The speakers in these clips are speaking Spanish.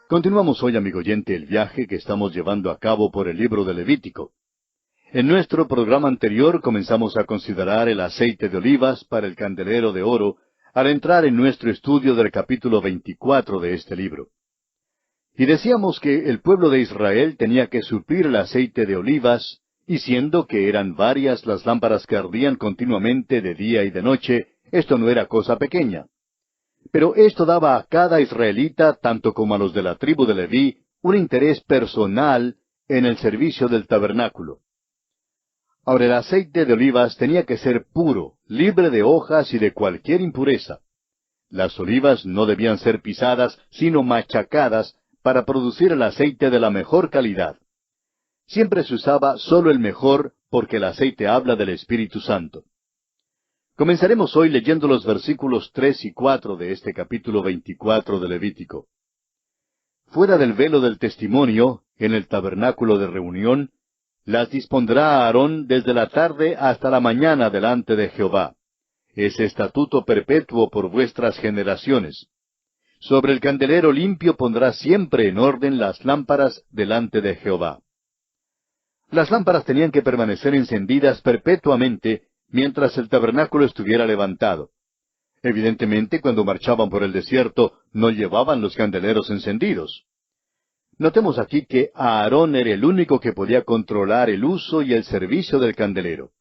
Continuamos hoy, amigo oyente, el viaje que estamos llevando a cabo por el libro de Levítico. En nuestro programa anterior comenzamos a considerar el aceite de olivas para el candelero de oro al entrar en nuestro estudio del capítulo 24 de este libro. Y decíamos que el pueblo de Israel tenía que suplir el aceite de olivas, y siendo que eran varias las lámparas que ardían continuamente de día y de noche, esto no era cosa pequeña. Pero esto daba a cada israelita, tanto como a los de la tribu de Leví, un interés personal en el servicio del tabernáculo. Ahora, el aceite de olivas tenía que ser puro, libre de hojas y de cualquier impureza. Las olivas no debían ser pisadas, sino machacadas, para producir el aceite de la mejor calidad. Siempre se usaba solo el mejor, porque el aceite habla del Espíritu Santo. Comenzaremos hoy leyendo los versículos 3 y 4 de este capítulo 24 de Levítico. Fuera del velo del testimonio, en el tabernáculo de reunión, las dispondrá Aarón desde la tarde hasta la mañana delante de Jehová. Es estatuto perpetuo por vuestras generaciones. Sobre el candelero limpio pondrá siempre en orden las lámparas delante de Jehová. Las lámparas tenían que permanecer encendidas perpetuamente mientras el tabernáculo estuviera levantado. Evidentemente, cuando marchaban por el desierto, no llevaban los candeleros encendidos. Notemos aquí que Aarón era el único que podía controlar el uso y el servicio del candelero.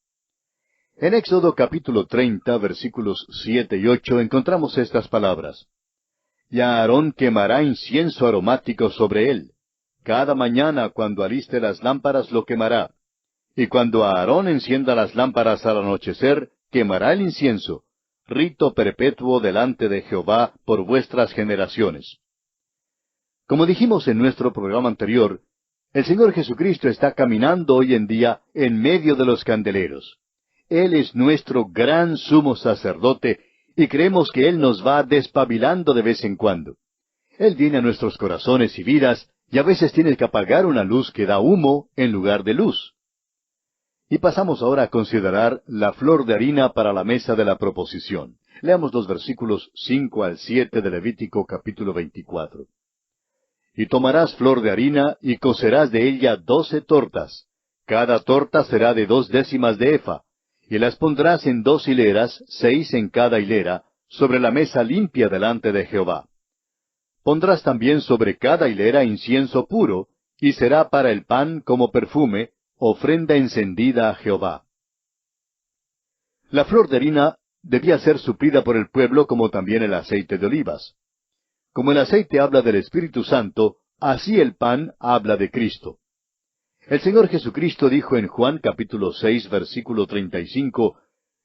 En Éxodo capítulo 30, versículos 7 y 8, encontramos estas palabras. Y Aarón quemará incienso aromático sobre él. Cada mañana cuando aliste las lámparas lo quemará. Y cuando Aarón encienda las lámparas al anochecer, quemará el incienso, rito perpetuo delante de Jehová por vuestras generaciones. Como dijimos en nuestro programa anterior, el Señor Jesucristo está caminando hoy en día en medio de los candeleros. Él es nuestro gran sumo sacerdote y creemos que Él nos va despabilando de vez en cuando. Él viene a nuestros corazones y vidas y a veces tiene que apagar una luz que da humo en lugar de luz. Y pasamos ahora a considerar la flor de harina para la mesa de la proposición. Leamos los versículos 5 al 7 de Levítico capítulo 24. Y tomarás flor de harina y cocerás de ella 12 tortas. Cada torta será de 2 décimas de efa, y las pondrás en 2 hileras, 6 en cada hilera, sobre la mesa limpia delante de Jehová. Pondrás también sobre cada hilera incienso puro, y será para el pan como perfume, ofrenda encendida a Jehová. La flor de harina debía ser suplida por el pueblo como también el aceite de olivas. Como el aceite habla del Espíritu Santo, así el pan habla de Cristo. El Señor Jesucristo dijo en Juan capítulo 6, versículo 35,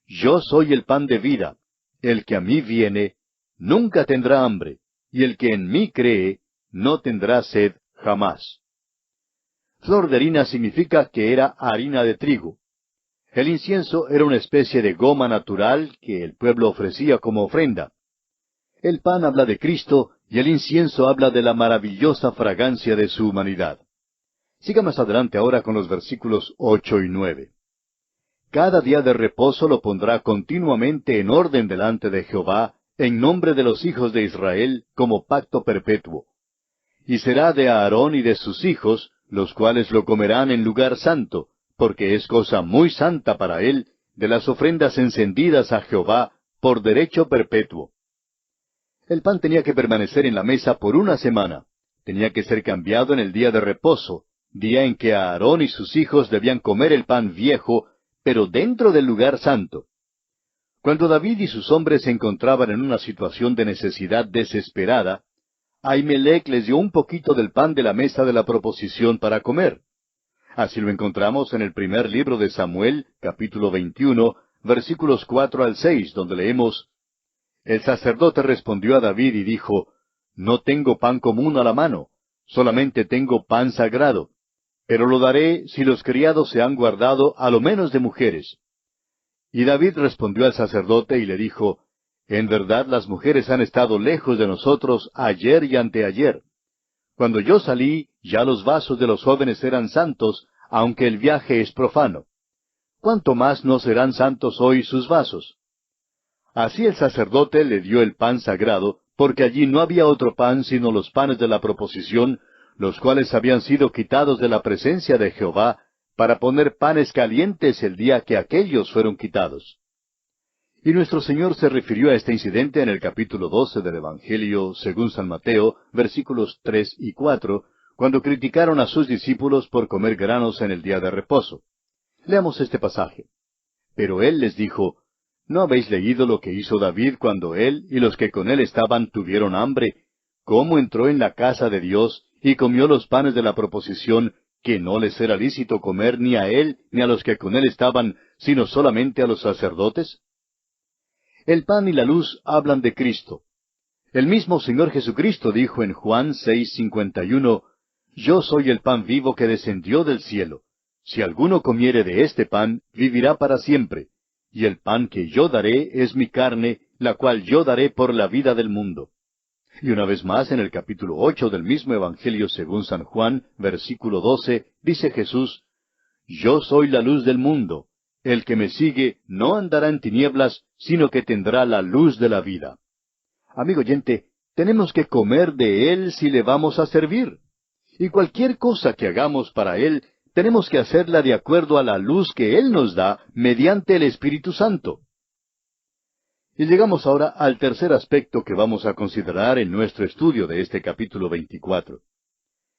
Yo soy el pan de vida. El que a mí viene, nunca tendrá hambre, y el que en mí cree, no tendrá sed jamás. Flor de harina significa que era harina de trigo. El incienso era una especie de goma natural que el pueblo ofrecía como ofrenda. El pan habla de Cristo y el incienso habla de la maravillosa fragancia de su humanidad. Siga más adelante ahora con los versículos 8 y 9. Cada día de reposo lo pondrá continuamente en orden delante de Jehová, en nombre de los hijos de Israel, como pacto perpetuo. Y será de Aarón y de sus hijos, los cuales lo comerán en lugar santo, porque es cosa muy santa para él, de las ofrendas encendidas a Jehová, por derecho perpetuo. El pan tenía que permanecer en la mesa por 1 semana. Tenía que ser cambiado en el día de reposo, día en que Aarón y sus hijos debían comer el pan viejo, pero dentro del lugar santo. Cuando David y sus hombres se encontraban en una situación de necesidad desesperada, Ahimelech les dio un poquito del pan de la mesa de la proposición para comer. Así lo encontramos en el primer libro de Samuel, capítulo 21, versículos 4 al 6, donde leemos, El sacerdote respondió a David y dijo, No tengo pan común a la mano, solamente tengo pan sagrado, pero lo daré si los criados se han guardado a lo menos de mujeres. Y David respondió al sacerdote y le dijo, En verdad las mujeres han estado lejos de nosotros ayer y anteayer. Cuando yo salí, ya los vasos de los jóvenes eran santos, aunque el viaje es profano. ¿Cuánto más no serán santos hoy sus vasos? Así el sacerdote le dio el pan sagrado, porque allí no había otro pan sino los panes de la proposición, los cuales habían sido quitados de la presencia de Jehová, para poner panes calientes el día que aquellos fueron quitados. Y nuestro Señor se refirió a este incidente en el capítulo 12 del Evangelio según San Mateo, versículos 3 y 4, cuando criticaron a sus discípulos por comer granos en el día de reposo. Leamos este pasaje. Pero Él les dijo, ¿no habéis leído lo que hizo David cuando él y los que con él estaban tuvieron hambre? ¿Cómo entró en la casa de Dios y comió los panes de la proposición, que no les era lícito comer ni a él ni a los que con él estaban, sino solamente a los sacerdotes? El pan y la luz hablan de Cristo. El mismo Señor Jesucristo dijo en Juan 6:51, Yo soy el pan vivo que descendió del cielo. Si alguno comiere de este pan, vivirá para siempre. Y el pan que yo daré es mi carne, la cual yo daré por la vida del mundo. Y una vez más, en el capítulo 8 del mismo Evangelio según San Juan, versículo 12, dice Jesús, Yo soy la luz del mundo. El que me sigue no andará en tinieblas, sino que tendrá la luz de la vida. Amigo oyente, tenemos que comer de Él si le vamos a servir. Y cualquier cosa que hagamos para Él, tenemos que hacerla de acuerdo a la luz que Él nos da mediante el Espíritu Santo. Y llegamos ahora al tercer aspecto que vamos a considerar en nuestro estudio de este capítulo 24.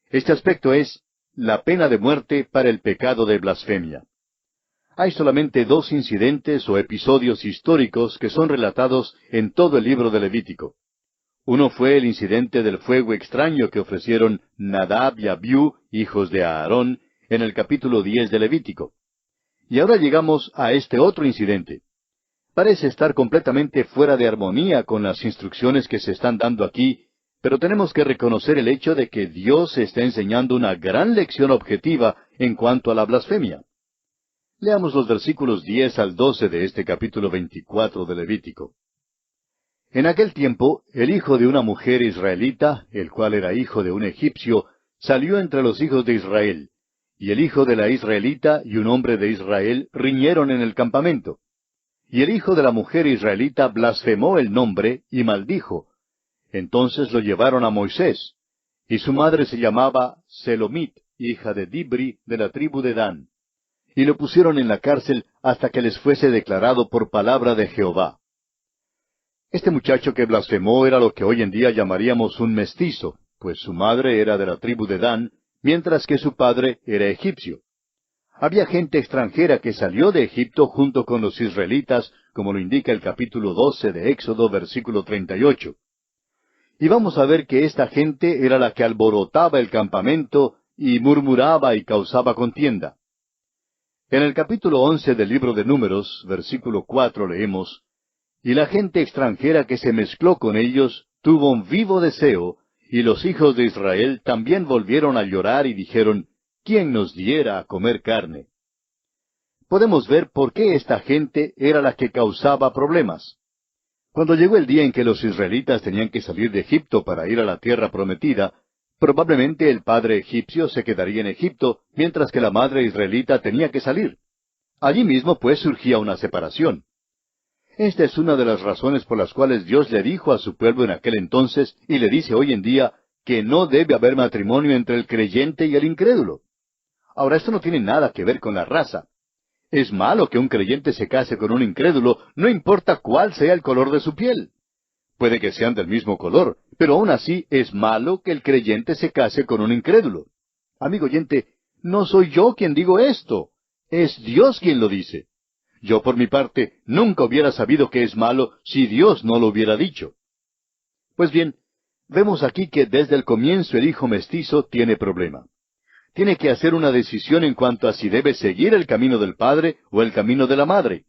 Este aspecto es la pena de muerte para el pecado de blasfemia. Hay solamente dos incidentes o episodios históricos que son relatados en todo el libro de Levítico. Uno fue el incidente del fuego extraño que ofrecieron Nadab y Abiú, hijos de Aarón, en el capítulo 10 de Levítico. Y ahora llegamos a este otro incidente. Parece estar completamente fuera de armonía con las instrucciones que se están dando aquí, pero tenemos que reconocer el hecho de que Dios está enseñando una gran lección objetiva en cuanto a la blasfemia. Leamos los versículos 10 al 12 de este capítulo 24 de Levítico. En aquel tiempo, el hijo de una mujer israelita, el cual era hijo de un egipcio, salió entre los hijos de Israel, y el hijo de la israelita y un hombre de Israel riñeron en el campamento. Y el hijo de la mujer israelita blasfemó el nombre y maldijo. Entonces lo llevaron a Moisés, y su madre se llamaba Selomit, hija de Dibri, de la tribu de Dan. Y lo pusieron en la cárcel hasta que les fuese declarado por palabra de Jehová. Este muchacho que blasfemó era lo que hoy en día llamaríamos un mestizo, pues su madre era de la tribu de Dan, mientras que su padre era egipcio. Había gente extranjera que salió de Egipto junto con los israelitas, como lo indica el capítulo 12 de Éxodo, versículo 38. Y vamos a ver que esta gente era la que alborotaba el campamento y murmuraba y causaba contienda. En el capítulo 11 del libro de Números, versículo 4, leemos, Y la gente extranjera que se mezcló con ellos tuvo un vivo deseo, y los hijos de Israel también volvieron a llorar y dijeron, ¿quién nos diera a comer carne? Podemos ver por qué esta gente era la que causaba problemas. Cuando llegó el día en que los israelitas tenían que salir de Egipto para ir a la tierra prometida, probablemente el padre egipcio se quedaría en Egipto, mientras que la madre israelita tenía que salir. Allí mismo, pues, surgía una separación. Esta es una de las razones por las cuales Dios le dijo a su pueblo en aquel entonces, y le dice hoy en día, que no debe haber matrimonio entre el creyente y el incrédulo. Ahora, esto no tiene nada que ver con la raza. Es malo que un creyente se case con un incrédulo, no importa cuál sea el color de su piel. Puede que sean del mismo color, pero aún así es malo que el creyente se case con un incrédulo. Amigo oyente, no soy yo quien digo esto, es Dios quien lo dice. Yo por mi parte nunca hubiera sabido que es malo si Dios no lo hubiera dicho. Pues bien, vemos aquí que desde el comienzo el hijo mestizo tiene problema. Tiene que hacer una decisión en cuanto a si debe seguir el camino del padre o el camino de la madre.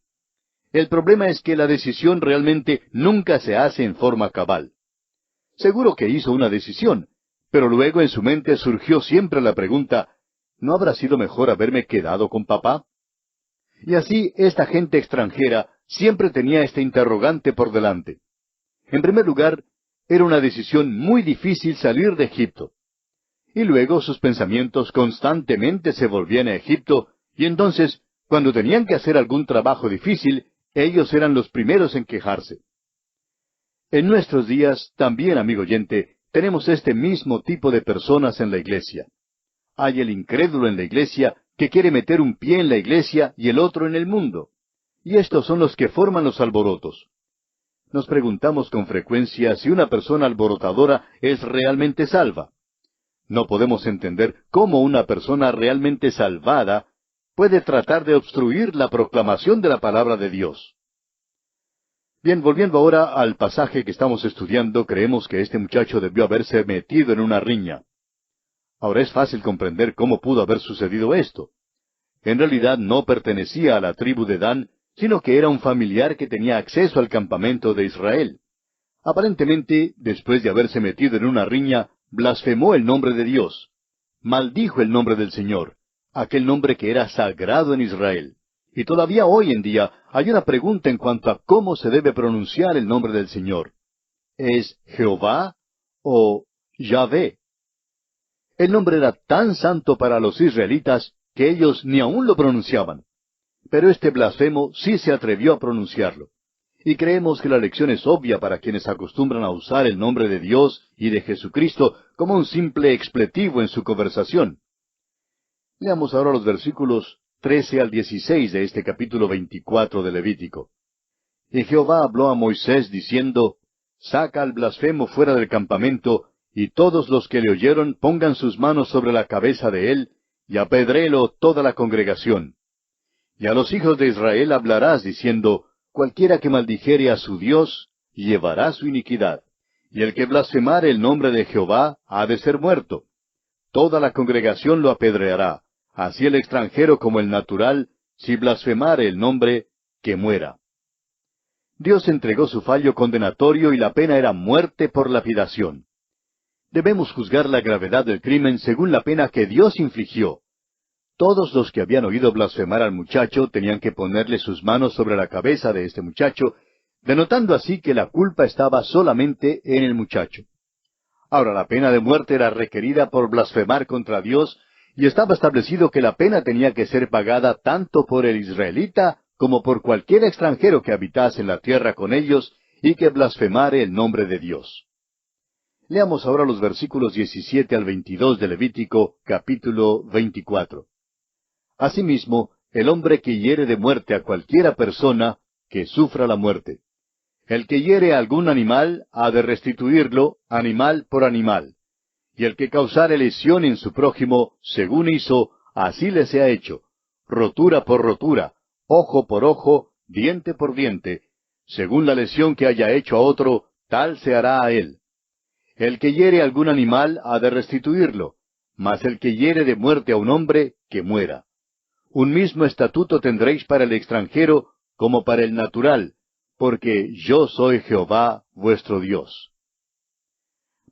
El problema es que la decisión realmente nunca se hace en forma cabal. Seguro que hizo una decisión, pero luego en su mente surgió siempre la pregunta, ¿no habrá sido mejor haberme quedado con papá? Y así esta gente extranjera siempre tenía este interrogante por delante. En primer lugar, era una decisión muy difícil salir de Egipto. Y luego sus pensamientos constantemente se volvían a Egipto, y entonces, cuando tenían que hacer algún trabajo difícil, ellos eran los primeros en quejarse. En nuestros días, también, amigo oyente, tenemos este mismo tipo de personas en la iglesia. Hay el incrédulo en la iglesia que quiere meter un pie en la iglesia y el otro en el mundo. Y estos son los que forman los alborotos. Nos preguntamos con frecuencia si una persona alborotadora es realmente salva. No podemos entender cómo una persona realmente salvada puede tratar de obstruir la proclamación de la palabra de Dios. Bien, volviendo ahora al pasaje que estamos estudiando, creemos que este muchacho debió haberse metido en una riña. Ahora es fácil comprender cómo pudo haber sucedido esto. En realidad no pertenecía a la tribu de Dan, sino que era un familiar que tenía acceso al campamento de Israel. Aparentemente, después de haberse metido en una riña, blasfemó el nombre de Dios. Maldijo el nombre del Señor, aquel nombre que era sagrado en Israel. Y todavía hoy en día hay una pregunta en cuanto a cómo se debe pronunciar el nombre del Señor. ¿Es Jehová o Yahvé? El nombre era tan santo para los israelitas que ellos ni aún lo pronunciaban. Pero este blasfemo sí se atrevió a pronunciarlo. Y creemos que la lección es obvia para quienes acostumbran a usar el nombre de Dios y de Jesucristo como un simple expletivo en su conversación. Leamos ahora los versículos 13 al 16 de este capítulo 24 de Levítico. Y Jehová habló a Moisés diciendo, Saca al blasfemo fuera del campamento, y todos los que le oyeron pongan sus manos sobre la cabeza de él, y apedréelo toda la congregación. Y a los hijos de Israel hablarás diciendo, Cualquiera que maldijere a su Dios, llevará su iniquidad. Y el que blasfemare el nombre de Jehová ha de ser muerto. Toda la congregación lo apedreará, así el extranjero como el natural, si blasfemare el nombre, que muera. Dios entregó su fallo condenatorio y la pena era muerte por lapidación. Debemos juzgar la gravedad del crimen según la pena que Dios infligió. Todos los que habían oído blasfemar al muchacho tenían que ponerle sus manos sobre la cabeza de este muchacho, denotando así que la culpa estaba solamente en el muchacho. Ahora, la pena de muerte era requerida por blasfemar contra Dios, y estaba establecido que la pena tenía que ser pagada tanto por el israelita como por cualquier extranjero que habitase en la tierra con ellos y que blasfemare el nombre de Dios. Leamos ahora los versículos 17 al 22 de Levítico, capítulo 24. Asimismo, el hombre que hiere de muerte a cualquiera persona, que sufra la muerte. El que hiere a algún animal, ha de restituirlo, animal por animal. Y el que causare lesión en su prójimo, según hizo, así le sea hecho, rotura por rotura, ojo por ojo, diente por diente, según la lesión que haya hecho a otro, tal se hará a él. El que hiere a algún animal, ha de restituirlo, mas el que hiere de muerte a un hombre, que muera. Un mismo estatuto tendréis para el extranjero como para el natural, porque yo soy Jehová vuestro Dios.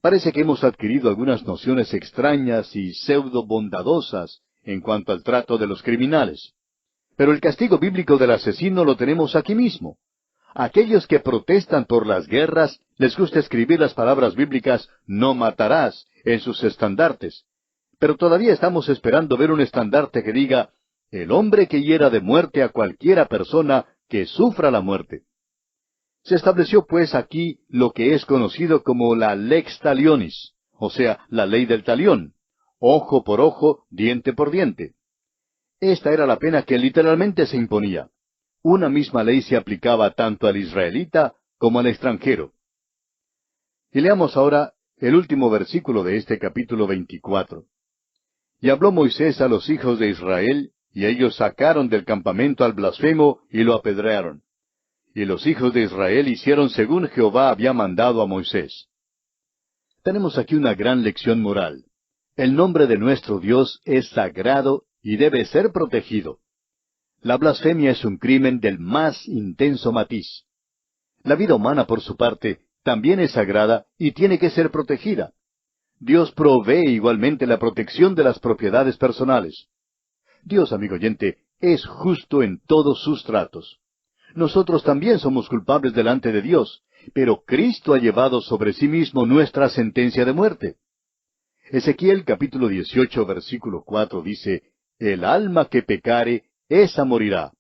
Parece que hemos adquirido algunas nociones extrañas y pseudo bondadosas en cuanto al trato de los criminales. Pero el castigo bíblico del asesino lo tenemos aquí mismo. Aquellos que protestan por las guerras les gusta escribir las palabras bíblicas «no matarás» en sus estandartes. Pero todavía estamos esperando ver un estandarte que diga «el hombre que hiera de muerte a cualquiera persona que sufra la muerte». Se estableció pues aquí lo que es conocido como la lex talionis, o sea, la ley del talión, ojo por ojo, diente por diente. Esta era la pena que literalmente se imponía. Una misma ley se aplicaba tanto al israelita como al extranjero. Y leamos ahora el último versículo de este capítulo 24. Y habló Moisés a los hijos de Israel, y ellos sacaron del campamento al blasfemo y lo apedrearon. Y los hijos de Israel hicieron según Jehová había mandado a Moisés. Tenemos aquí una gran lección moral. El nombre de nuestro Dios es sagrado y debe ser protegido. La blasfemia es un crimen del más intenso matiz. La vida humana, por su parte, también es sagrada y tiene que ser protegida. Dios provee igualmente la protección de las propiedades personales. Dios, amigo oyente, es justo en todos sus tratos. Nosotros también somos culpables delante de Dios, pero Cristo ha llevado sobre sí mismo nuestra sentencia de muerte. Ezequiel capítulo 18, versículo 4 dice, «El alma que pecare, esa morirá».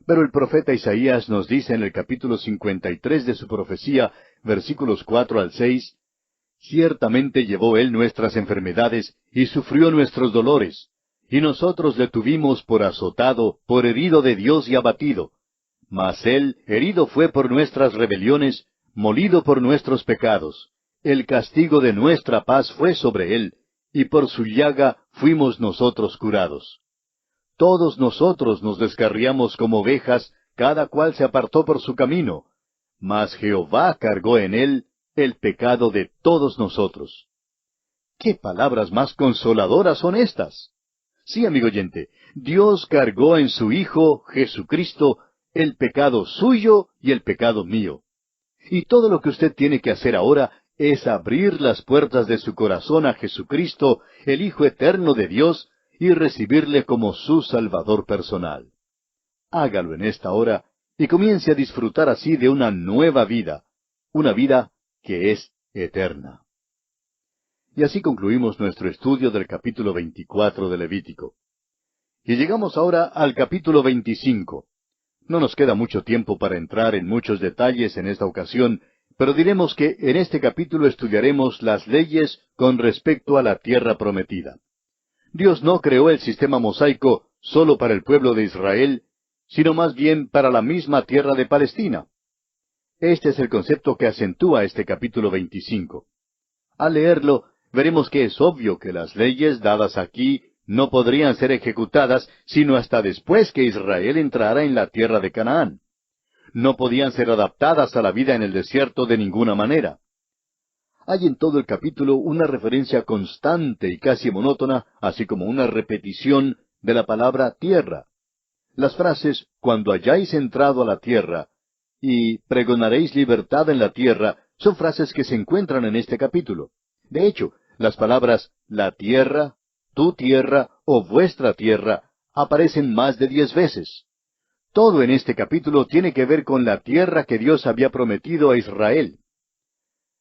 Pero el profeta Isaías nos dice en el capítulo 53 de su profecía, versículos 4 al 6, «Ciertamente llevó él nuestras enfermedades y sufrió nuestros dolores, y nosotros le tuvimos por azotado, por herido de Dios y abatido. Mas él herido fue por nuestras rebeliones, molido por nuestros pecados. El castigo de nuestra paz fue sobre él, y por su llaga fuimos nosotros curados. Todos nosotros nos descarriamos como ovejas, cada cual se apartó por su camino, mas Jehová cargó en él el pecado de todos nosotros». ¿Qué palabras más consoladoras son estas? Sí, amigo oyente, Dios cargó en su Hijo, Jesucristo, el pecado suyo y el pecado mío. Y todo lo que usted tiene que hacer ahora es abrir las puertas de su corazón a Jesucristo, el Hijo eterno de Dios, y recibirle como su Salvador personal. Hágalo en esta hora y comience a disfrutar así de una nueva vida, una vida que es eterna. Y así concluimos nuestro estudio del capítulo 24 de Levítico. Y llegamos ahora al capítulo 25. No nos queda mucho tiempo para entrar en muchos detalles en esta ocasión, pero diremos que en este capítulo estudiaremos las leyes con respecto a la tierra prometida. Dios no creó el sistema mosaico solo para el pueblo de Israel, sino más bien para la misma tierra de Palestina. Este es el concepto que acentúa este capítulo 25. Al leerlo, veremos que es obvio que las leyes dadas aquí no podrían ser ejecutadas sino hasta después que Israel entrara en la tierra de Canaán. No podían ser adaptadas a la vida en el desierto de ninguna manera. Hay en todo el capítulo una referencia constante y casi monótona, así como una repetición de la palabra tierra. Las frases «cuando hayáis entrado a la tierra» y «pregonaréis libertad en la tierra» son frases que se encuentran en este capítulo. De hecho, las palabras «la tierra», «tu tierra» o «vuestra tierra» aparecen más de 10 veces. Todo en este capítulo tiene que ver con la tierra que Dios había prometido a Israel.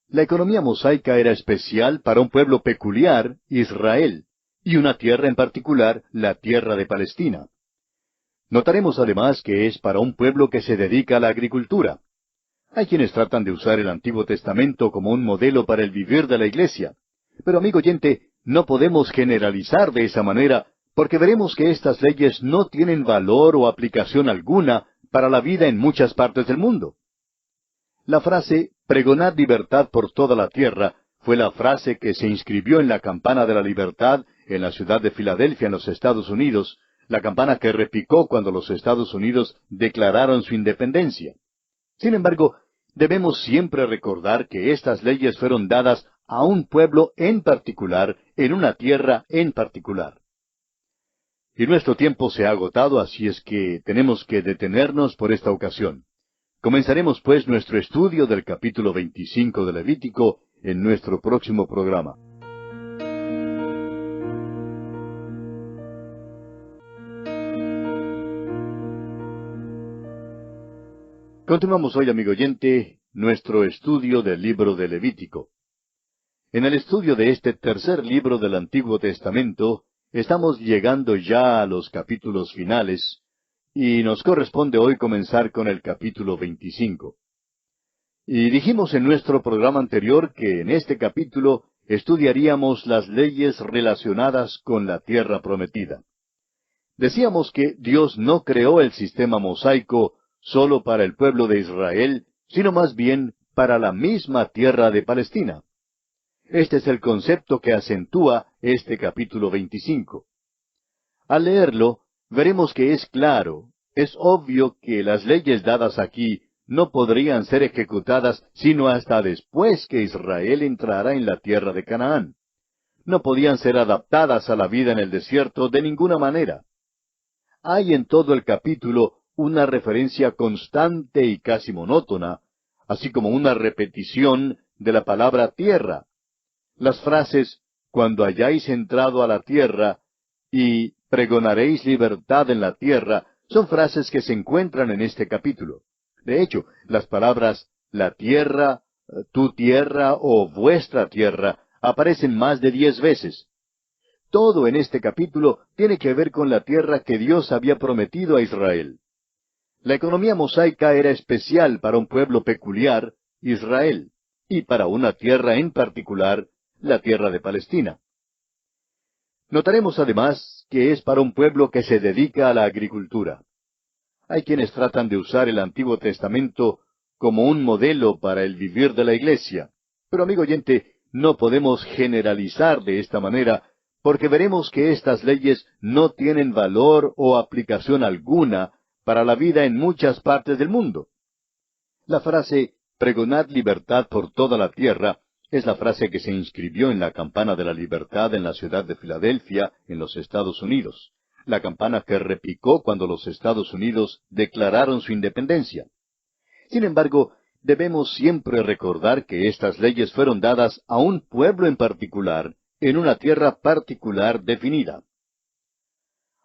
La economía mosaica era especial para un pueblo peculiar, Israel, y una tierra en particular, la tierra de Palestina. Notaremos además que es para un pueblo que se dedica a la agricultura. Hay quienes tratan de usar el Antiguo Testamento como un modelo para el vivir de la iglesia. Pero, amigo oyente, no podemos generalizar de esa manera, porque veremos que estas leyes no tienen valor o aplicación alguna para la vida en muchas partes del mundo. La frase «pregonad libertad por toda la tierra» fue la frase que se inscribió en la campana de la libertad en la ciudad de Filadelfia, en los Estados Unidos, la campana que repicó cuando los Estados Unidos declararon su independencia. Sin embargo, debemos siempre recordar que estas leyes fueron dadas a un pueblo en particular, en una tierra en particular. Y nuestro tiempo se ha agotado, así es que tenemos que detenernos por esta ocasión. Comenzaremos pues nuestro estudio del capítulo 25 de Levítico en nuestro próximo programa. Continuamos hoy, amigo oyente, nuestro estudio del libro de Levítico. En el estudio de este tercer libro del Antiguo Testamento, estamos llegando ya a los capítulos finales, y nos corresponde hoy comenzar con el capítulo 25. Y dijimos en nuestro programa anterior que en este capítulo estudiaríamos las leyes relacionadas con la tierra prometida. Decíamos que Dios no creó el sistema mosaico solo para el pueblo de Israel, sino más bien para la misma tierra de Palestina. Este es el concepto que acentúa este capítulo 25. Al leerlo, veremos que es claro, es obvio que las leyes dadas aquí no podrían ser ejecutadas sino hasta después que Israel entrara en la tierra de Canaán. No podían ser adaptadas a la vida en el desierto de ninguna manera. Hay en todo el capítulo una referencia constante y casi monótona, así como una repetición de la palabra tierra. Las frases «cuando hayáis entrado a la tierra» y «pregonaréis libertad en la tierra» son frases que se encuentran en este capítulo. De hecho, las palabras «la tierra», «tu tierra» o «vuestra tierra» aparecen más de 10 veces. Todo en este capítulo tiene que ver con la tierra que Dios había prometido a Israel. La economía mosaica era especial para un pueblo peculiar, Israel, y para una tierra en particular, la tierra de Palestina. Notaremos además que es para un pueblo que se dedica a la agricultura. Hay quienes tratan de usar el Antiguo Testamento como un modelo para el vivir de la iglesia. Pero amigo oyente, no podemos generalizar de esta manera, porque veremos que estas leyes no tienen valor o aplicación alguna para la vida en muchas partes del mundo. La frase "pregonad libertad por toda la tierra" es la frase que se inscribió en la campana de la libertad en la ciudad de Filadelfia, en los Estados Unidos, la campana que repicó cuando los Estados Unidos declararon su independencia. Sin embargo, debemos siempre recordar que estas leyes fueron dadas a un pueblo en particular, en una tierra particular definida.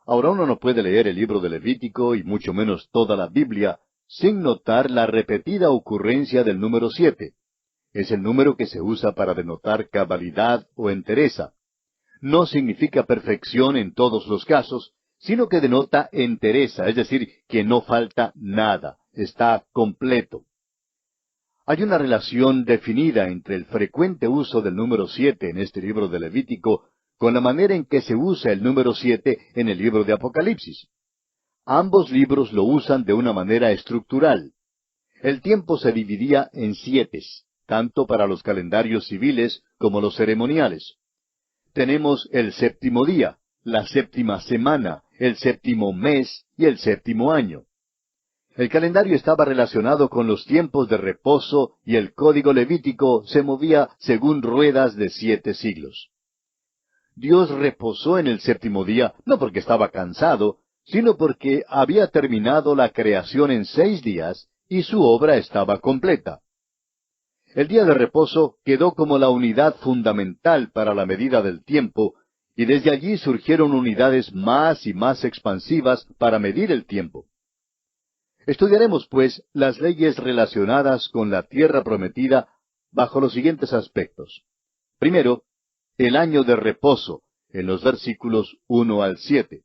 Ahora uno no puede leer el libro de Levítico, y mucho menos toda la Biblia, sin notar la repetida ocurrencia del número 7. Es el número que se usa para denotar cabalidad o entereza. No significa perfección en todos los casos, sino que denota entereza, es decir, que no falta nada, está completo. Hay una relación definida entre el frecuente uso del número 7 en este libro de Levítico con la manera en que se usa el número 7 en el libro de Apocalipsis. Ambos libros lo usan de una manera estructural. El tiempo se dividía en 7, tanto para los calendarios civiles como los ceremoniales. Tenemos el séptimo día, la séptima semana, el séptimo mes y el séptimo año. El calendario estaba relacionado con los tiempos de reposo y el código levítico se movía según ruedas de 7 siglos. Dios reposó en el séptimo día, no porque estaba cansado, sino porque había terminado la creación en 6 días y su obra estaba completa. El día de reposo quedó como la unidad fundamental para la medida del tiempo, y desde allí surgieron unidades más y más expansivas para medir el tiempo. Estudiaremos, pues, las leyes relacionadas con la tierra prometida bajo los siguientes aspectos. Primero, el año de reposo, en los versículos 1 al 7.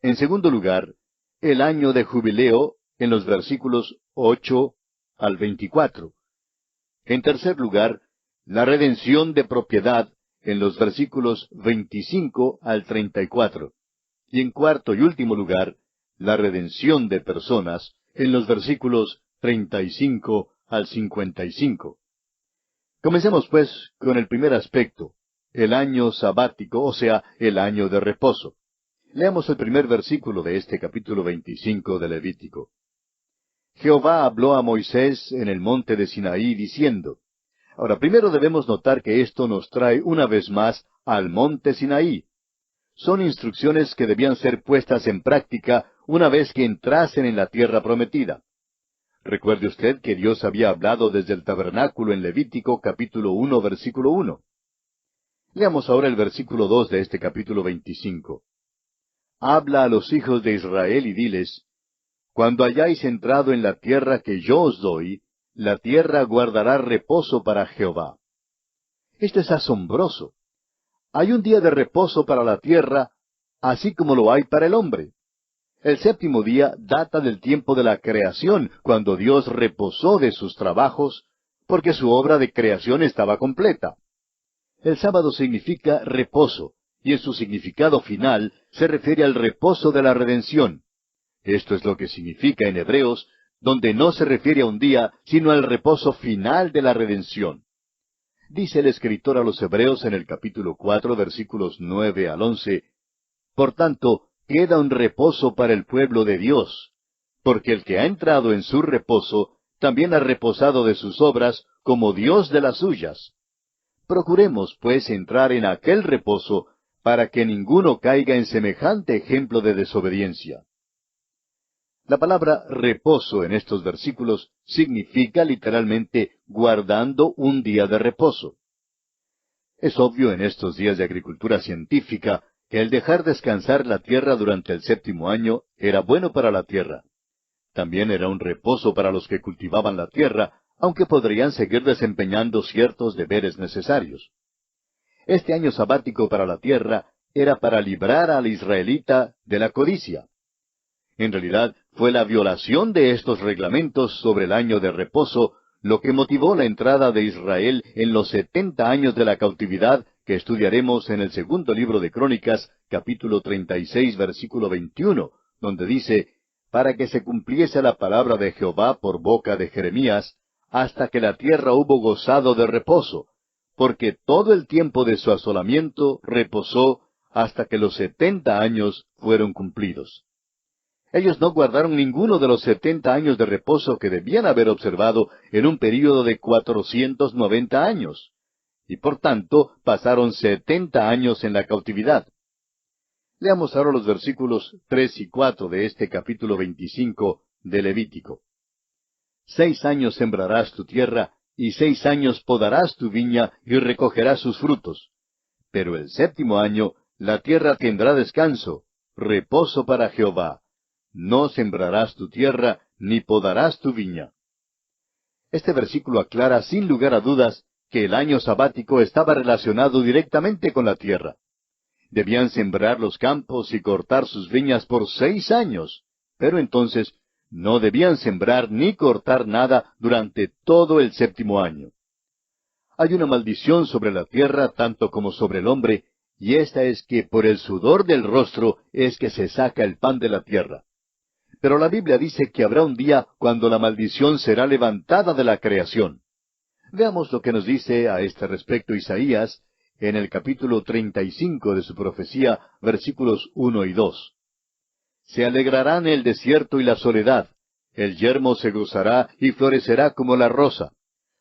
En segundo lugar, el año de jubileo, en los versículos 8 al 24. En tercer lugar, la redención de propiedad, en los versículos 25 al 34. Y en cuarto y último lugar, la redención de personas, en los versículos 35 al 55. Comencemos, pues, con el primer aspecto, el año sabático, o sea, el año de reposo. Leamos el primer versículo de este capítulo 25 de Levítico. Jehová habló a Moisés en el monte de Sinaí, diciendo. Ahora, primero debemos notar que esto nos trae una vez más al monte Sinaí. Son instrucciones que debían ser puestas en práctica una vez que entrasen en la tierra prometida. Recuerde usted que Dios había hablado desde el tabernáculo en Levítico capítulo 1, versículo 1. Leamos ahora el versículo 2 de este capítulo 25. Habla a los hijos de Israel y diles, cuando hayáis entrado en la tierra que yo os doy, la tierra guardará reposo para Jehová. Esto es asombroso. Hay un día de reposo para la tierra, así como lo hay para el hombre. El séptimo día data del tiempo de la creación, cuando Dios reposó de sus trabajos, porque su obra de creación estaba completa. El sábado significa reposo, y en su significado final se refiere al reposo de la redención. Esto es lo que significa en Hebreos, donde no se refiere a un día, sino al reposo final de la redención. Dice el escritor a los Hebreos en el capítulo 4, versículos 9 al 11, Por tanto, queda un reposo para el pueblo de Dios, porque el que ha entrado en su reposo, también ha reposado de sus obras, como Dios de las suyas. Procuremos, pues, entrar en aquel reposo, para que ninguno caiga en semejante ejemplo de desobediencia. La palabra reposo en estos versículos significa literalmente guardando un día de reposo. Es obvio en estos días de agricultura científica que el dejar descansar la tierra durante el séptimo año era bueno para la tierra. También era un reposo para los que cultivaban la tierra, aunque podrían seguir desempeñando ciertos deberes necesarios. Este año sabático para la tierra era para librar al israelita de la codicia. En realidad, Fue la violación de estos reglamentos sobre el año de reposo lo que motivó la entrada de Israel en los 70 años de la cautividad que estudiaremos en el segundo libro de Crónicas, capítulo 36, versículo 21, donde dice, para que se cumpliese la palabra de Jehová por boca de Jeremías, hasta que la tierra hubo gozado de reposo, porque todo el tiempo de su asolamiento reposó hasta que los 70 años fueron cumplidos. Ellos no guardaron ninguno de los 70 años de reposo que debían haber observado en un período de 490 años, y por tanto pasaron 70 años en la cautividad. Leamos ahora los versículos 3 y 4 de este capítulo 25 de Levítico. 6 años sembrarás tu tierra, y 6 años podarás tu viña, y recogerás sus frutos. Pero el 7º año la tierra tendrá descanso, reposo para Jehová. No sembrarás tu tierra, ni podarás tu viña. Este versículo aclara sin lugar a dudas que el año sabático estaba relacionado directamente con la tierra. Debían sembrar los campos y cortar sus viñas por 6 años, pero entonces no debían sembrar ni cortar nada durante todo el 7º año. Hay una maldición sobre la tierra tanto como sobre el hombre, y esta es que por el sudor del rostro es que se saca el pan de la tierra. Pero la Biblia dice que habrá un día cuando la maldición será levantada de la creación. Veamos lo que nos dice a este respecto Isaías en el capítulo 35 de su profecía, versículos 1 y 2. Se alegrarán el desierto y la soledad, el yermo se gozará y florecerá como la rosa.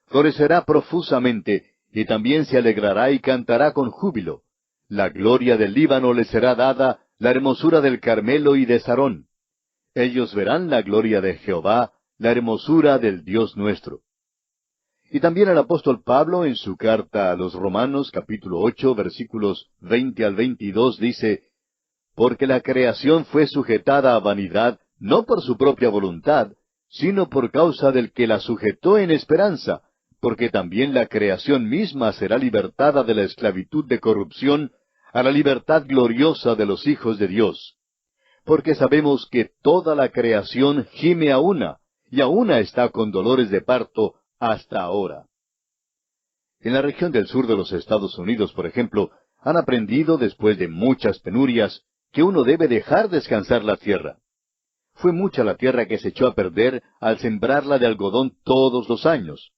Florecerá profusamente, y también se alegrará y cantará con júbilo. La gloria del Líbano le será dada, la hermosura del Carmelo y de Sarón. Ellos verán la gloria de Jehová, la hermosura del Dios nuestro. Y también el apóstol Pablo, en su carta a los Romanos, capítulo 8, versículos 20 al 22, dice, porque la creación fue sujetada a vanidad, no por su propia voluntad, sino por causa del que la sujetó en esperanza, porque también la creación misma será libertada de la esclavitud de corrupción a la libertad gloriosa de los hijos de Dios. Porque sabemos que toda la creación gime a una, y a una está con dolores de parto hasta ahora. En la región del sur de los Estados Unidos, por ejemplo, han aprendido, después de muchas penurias, que uno debe dejar descansar la tierra. Fue mucha la tierra que se echó a perder al sembrarla de algodón todos los años.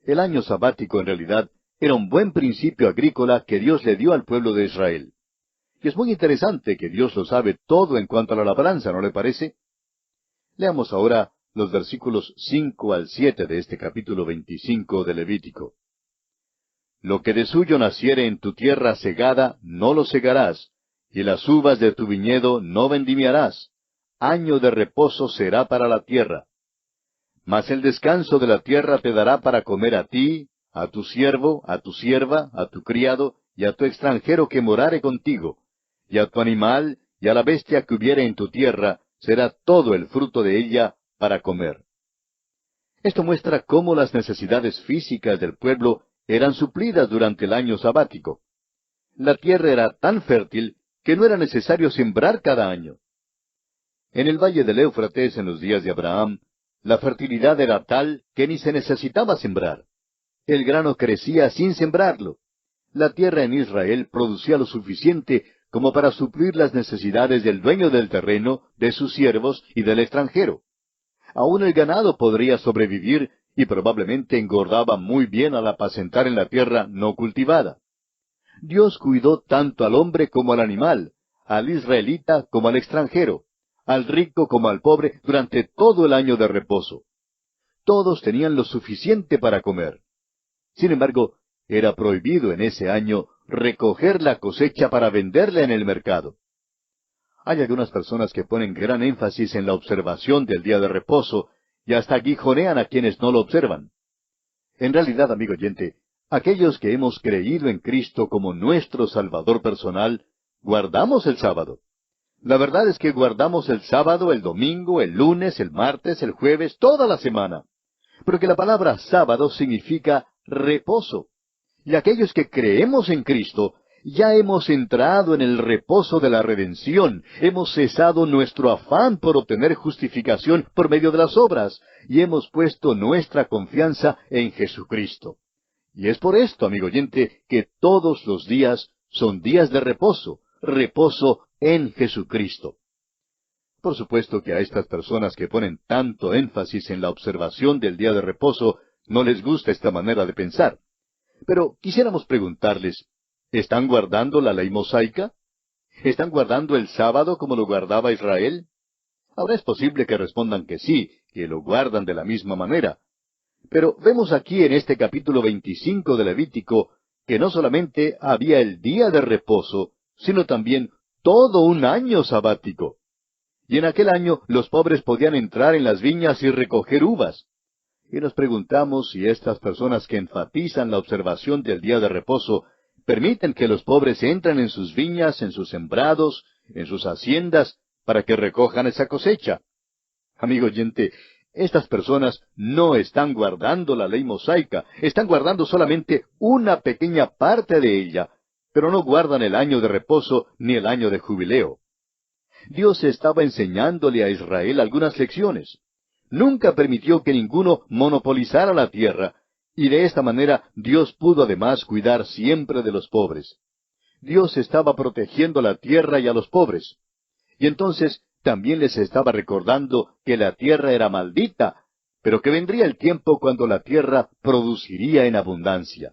El año sabático, en realidad, era un buen principio agrícola que Dios le dio al pueblo de Israel. Y es muy interesante que Dios lo sabe todo en cuanto a la labranza, ¿no le parece? Leamos ahora los versículos 5 al 7 de este capítulo 25 de Levítico. Lo que de suyo naciere en tu tierra segada, no lo segarás, y las uvas de tu viñedo no vendimiarás. Año de reposo será para la tierra. Mas el descanso de la tierra te dará para comer a ti, a tu siervo, a tu sierva, a tu criado, y a tu extranjero que morare contigo, y a tu animal, y a la bestia que hubiere en tu tierra, será todo el fruto de ella para comer. Esto muestra cómo las necesidades físicas del pueblo eran suplidas durante el año sabático. La tierra era tan fértil que no era necesario sembrar cada año. En el valle del Éufrates, en los días de Abraham, la fertilidad era tal que ni se necesitaba sembrar. El grano crecía sin sembrarlo. La tierra en Israel producía lo suficiente como para suplir las necesidades del dueño del terreno, de sus siervos y del extranjero. Aún el ganado podría sobrevivir y probablemente engordaba muy bien al apacentar en la tierra no cultivada. Dios cuidó tanto al hombre como al animal, al israelita como al extranjero, al rico como al pobre durante todo el año de reposo. Todos tenían lo suficiente para comer. Sin embargo, era prohibido en ese año recoger la cosecha para venderla en el mercado. Hay algunas personas que ponen gran énfasis en la observación del día de reposo y hasta aguijonean a quienes no lo observan. En realidad, amigo oyente, aquellos que hemos creído en Cristo como nuestro Salvador personal, guardamos el sábado. La verdad es que guardamos el sábado, el domingo, el lunes, el martes, el jueves, toda la semana. Porque la palabra sábado significa reposo. Y aquellos que creemos en Cristo, Ya hemos entrado en el reposo de la redención, hemos cesado nuestro afán por obtener justificación por medio de las obras, y hemos puesto nuestra confianza en Jesucristo. Y es por esto, amigo oyente, que todos los días son días de reposo, reposo en Jesucristo. Por supuesto que a estas personas que ponen tanto énfasis en la observación del día de reposo, no les gusta esta manera de pensar. Pero quisiéramos preguntarles, ¿están guardando la ley mosaica? ¿Están guardando el sábado como lo guardaba Israel? Ahora es posible que respondan que sí, que lo guardan de la misma manera. Pero vemos aquí en este capítulo 25 de Levítico que no solamente había el día de reposo, sino también todo un año sabático. Y en aquel año los pobres podían entrar en las viñas y recoger uvas. Y nos preguntamos si estas personas que enfatizan la observación del día de reposo permiten que los pobres entren en sus viñas, en sus sembrados, en sus haciendas, para que recojan esa cosecha. Amigo oyente, estas personas no están guardando la ley mosaica, están guardando solamente una pequeña parte de ella, pero no guardan el año de reposo ni el año de jubileo. Dios estaba enseñándole a Israel algunas lecciones. Nunca permitió que ninguno monopolizara la tierra, y de esta manera Dios pudo además cuidar siempre de los pobres. Dios estaba protegiendo la tierra y a los pobres. Y entonces también les estaba recordando que la tierra era maldita, pero que vendría el tiempo cuando la tierra produciría en abundancia.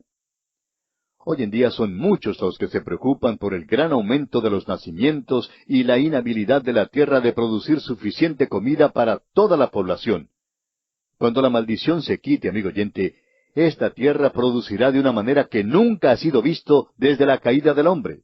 Hoy en día son muchos los que se preocupan por el gran aumento de los nacimientos y la inhabilidad de la tierra de producir suficiente comida para toda la población. Cuando la maldición se quite, amigo oyente, esta tierra producirá de una manera que nunca ha sido visto desde la caída del hombre.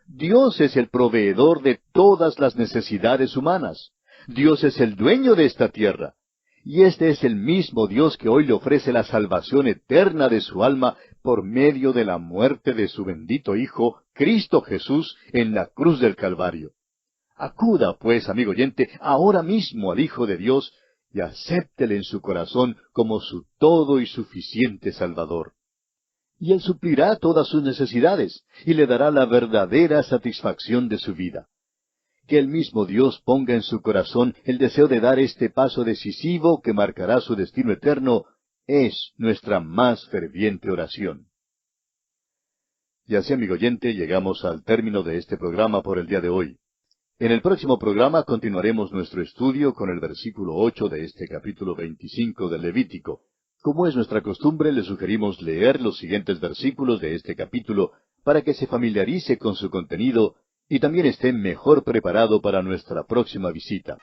Dios es el proveedor de todas las necesidades humanas. Dios es el dueño de esta tierra. Y este es el mismo Dios que hoy le ofrece la salvación eterna de su alma por medio de la muerte de su bendito Hijo, Cristo Jesús, en la cruz del Calvario. Acuda, pues, amigo oyente, ahora mismo al Hijo de Dios y acéptele en su corazón como su todo y suficiente Salvador. Y Él suplirá todas sus necesidades y le dará la verdadera satisfacción de su vida. Que el mismo Dios ponga en su corazón el deseo de dar este paso decisivo que marcará su destino eterno, es nuestra más ferviente oración. Y así, amigo oyente, llegamos al término de este programa por el día de hoy. En el próximo programa continuaremos nuestro estudio con el versículo 8 de este capítulo 25 del Levítico. Como es nuestra costumbre, le sugerimos leer los siguientes versículos de este capítulo para que se familiarice con su contenido y también esté mejor preparado para nuestra próxima visita.